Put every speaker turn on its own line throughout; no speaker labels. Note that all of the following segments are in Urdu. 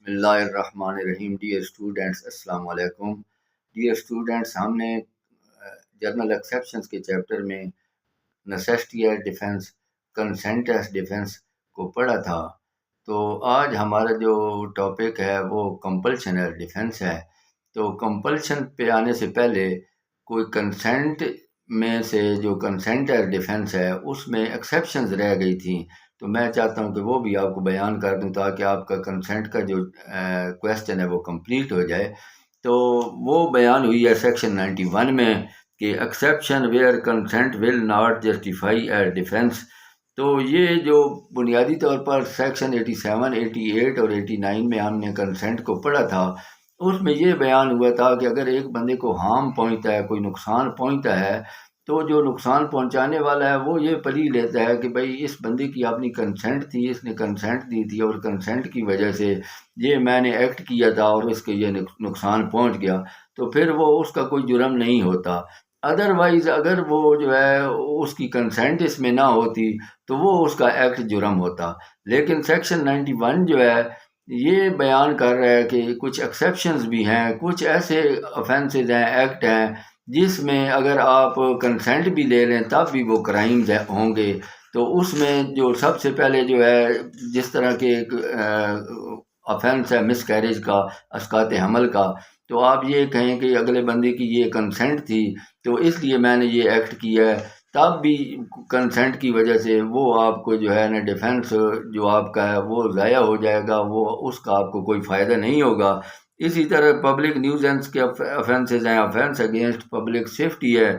اللہ الرحمن الرحیم۔ ڈیئر اسٹوڈینٹس، السلام علیکم۔ ڈیئر اسٹوڈینٹس، ہم نے جرنل ایکسیپشنز کے چیپٹر میں necessity as defence, consent as defence کو پڑھا تھا۔ تو آج ہمارا جو ٹاپک ہے وہ کمپلشن ایز ڈیفینس ہے۔ تو کمپلشن پہ آنے سے پہلے کوئی کنسینٹ میں سے جو کنسینٹ ایز ڈیفینس ہے اس میں ایکسیپشنز رہ گئی تھیں، تو میں چاہتا ہوں کہ وہ بھی آپ کو بیان کر دوں تاکہ آپ کا کنسینٹ کا جو کویسچن ہے وہ کمپلیٹ ہو جائے۔ تو وہ بیان ہوئی ہے سیکشن 91 میں کہ exception where consent will not justify as defence. تو یہ جو بنیادی طور پر سیکشن 87، 88 اور 89 میں ہم نے کنسینٹ کو پڑھا تھا، اس میں یہ بیان ہوا تھا کہ اگر ایک بندے کو ہارم پہنچتا ہے، کوئی نقصان پہنچتا ہے، تو جو نقصان پہنچانے والا ہے وہ یہ پلی لیتا ہے کہ بھائی اس بندے کی اپنی کنسینٹ تھی، اس نے کنسینٹ دی تھی اور کنسینٹ کی وجہ سے یہ میں نے ایکٹ کیا تھا اور اس کے یہ نقصان پہنچ گیا، تو پھر وہ اس کا کوئی جرم نہیں ہوتا۔ ادروائز اگر وہ جو ہے اس کی کنسینٹ اس میں نہ ہوتی تو وہ اس کا ایکٹ جرم ہوتا۔ لیکن سیکشن 91 جو ہے یہ بیان کر رہا ہے کہ کچھ ایکسیپشنز بھی ہیں، کچھ ایسے offences ہیں، ایکٹ ہیں جس میں اگر آپ کنسینٹ بھی لے لیں تب بھی وہ کرائمز ہوں گے۔ تو اس میں جو سب سے پہلے جو ہے جس طرح کے ایک offense ہے مس کیریج کا، اسقاط حمل کا، تو آپ یہ کہیں کہ اگلے بندے کی یہ کنسینٹ تھی تو اس لیے میں نے یہ ایکٹ کیا ہے، تب بھی کنسینٹ کی وجہ سے وہ آپ کو جو ہے نا ڈیفینس جو آپ کا ہے وہ ضائع ہو جائے گا، وہ اس کا آپ کو کوئی فائدہ نہیں ہوگا۔ اسی طرح پبلک نیوزنس کے offences ہیں، offense اگینسٹ پبلک سیفٹی ہے،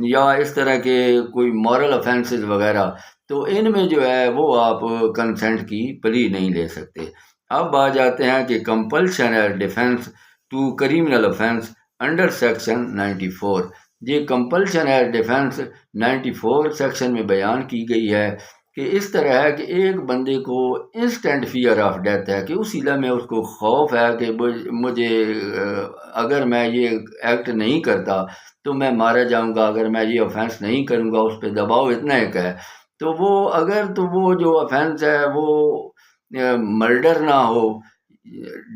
یا اس طرح کے کوئی مورل offences وغیرہ، تو ان میں جو ہے وہ آپ کنسینٹ کی پلی نہیں لے سکتے۔ اب آ جاتے ہیں کہ compulsion as defence to criminal offense under section 94۔ یہ کمپلشن ایز ڈیفینس 94 سیکشن میں بیان کی گئی ہے کہ اس طرح ہے کہ ایک بندے کو انسٹنٹ فیئر آف ڈیتھ ہے، کہ اسی لمحے اس کو خوف ہے کہ مجھے اگر میں یہ ایکٹ نہیں کرتا تو میں مارا جاؤں گا، اگر میں یہ offense نہیں کروں گا، اس پہ دباؤ اتنا ایک ہے، تو وہ اگر تو وہ جو offense ہے وہ مرڈر نہ ہو،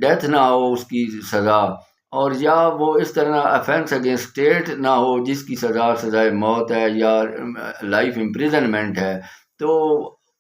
ڈیتھ نہ ہو اس کی سزا، اور یا وہ اس طرح offense اگینسٹ اسٹیٹ نہ ہو جس کی سزائے موت ہے یا لائف امپریزنمنٹ ہے، تو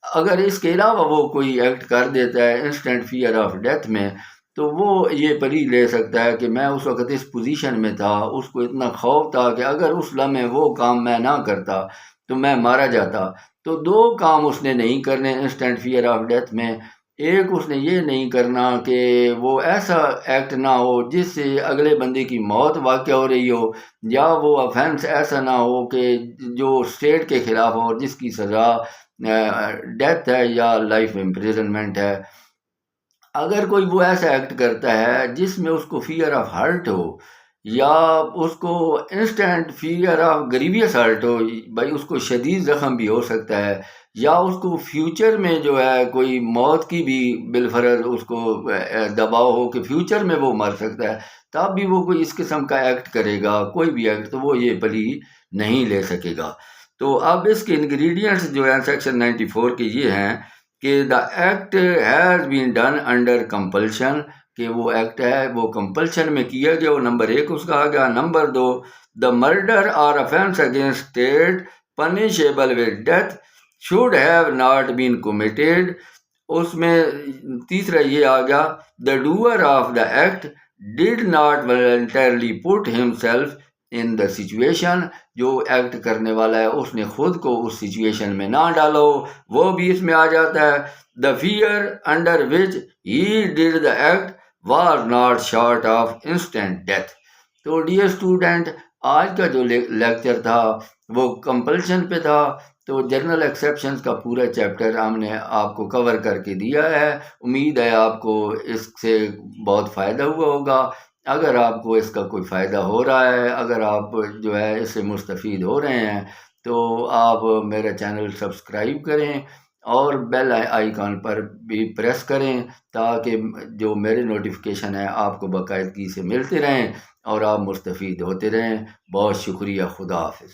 اگر اس کے علاوہ وہ کوئی ایکٹ کر دیتا ہے انسٹنٹ فیئر آف ڈیتھ میں، تو وہ یہ پلی لے سکتا ہے کہ میں اس وقت اس پوزیشن میں تھا، اس کو اتنا خوف تھا کہ اگر اس لمحے وہ کام میں نہ کرتا تو میں مارا جاتا۔ تو دو کام اس نے نہیں کرنے انسٹنٹ فیئر آف ڈیتھ میں۔ ایک اس نے یہ نہیں کرنا کہ وہ ایسا ایکٹ نہ ہو جس سے اگلے بندے کی موت واقع ہو رہی ہو، یا وہ offense ایسا نہ ہو کہ جو اسٹیٹ کے خلاف ہو جس کی سزا ڈیتھ ہے یا لائف امپریزنمنٹ ہے۔ اگر کوئی وہ ایسا ایکٹ کرتا ہے جس میں اس کو فیئر آف ہرٹ ہو، یا اس کو instant fear of grievous hurt ہو، بھائی اس کو شدید زخم بھی ہو سکتا ہے، یا اس کو فیوچر میں جو ہے کوئی موت کی بھی بالفرض اس کو دباؤ ہو کہ فیوچر میں وہ مر سکتا ہے، تب بھی وہ کوئی اس قسم کا ایکٹ کرے گا، کوئی بھی ایکٹ، تو وہ یہ پلی نہیں لے سکے گا۔ تو اب اس کے انگریڈینٹس جو ہیں سیکشن 94 کے یہ ہیں کہ the act has been done under compulsion, کہ وہ ایکٹ ہے وہ کمپلشن میں کیا گیا، وہ نمبر 1 اس کا آ گیا۔ نمبر 2، دا مرڈر اور offense against state punishable with death should have not been committed, اس میں تیسرا یہ آ گیا، the doer of the act did not voluntarily put himself in the situation, جو ایکٹ کرنے والا ہے اس نے خود کو اس سچویشن میں نہ ڈالا ہو، وہ بھی اس میں آ جاتا ہے۔ The fear under which he did the act was not short of instant death. تو ڈیئر اسٹوڈنٹ، آج کا جو لیکچر تھا وہ کمپلشن پہ تھا، تو جرنل ایکسیپشنز کا پورا چیپٹر ہم نے آپ کو کور کر کے دیا ہے۔ امید ہے آپ کو اس سے بہت فائدہ ہوا ہوگا۔ اگر آپ کو اس کا کوئی فائدہ ہو رہا ہے، اگر آپ جو ہے اس سے مستفید ہو رہے ہیں، تو آپ میرا چینل سبسکرائب کریں اور بیل آئیکن پر بھی پریس کریں تاکہ جو میرے نوٹیفیکیشن ہیں آپ کو باقاعدگی سے ملتے رہیں اور آپ مستفید ہوتے رہیں۔ بہت شکریہ، خدا حافظ۔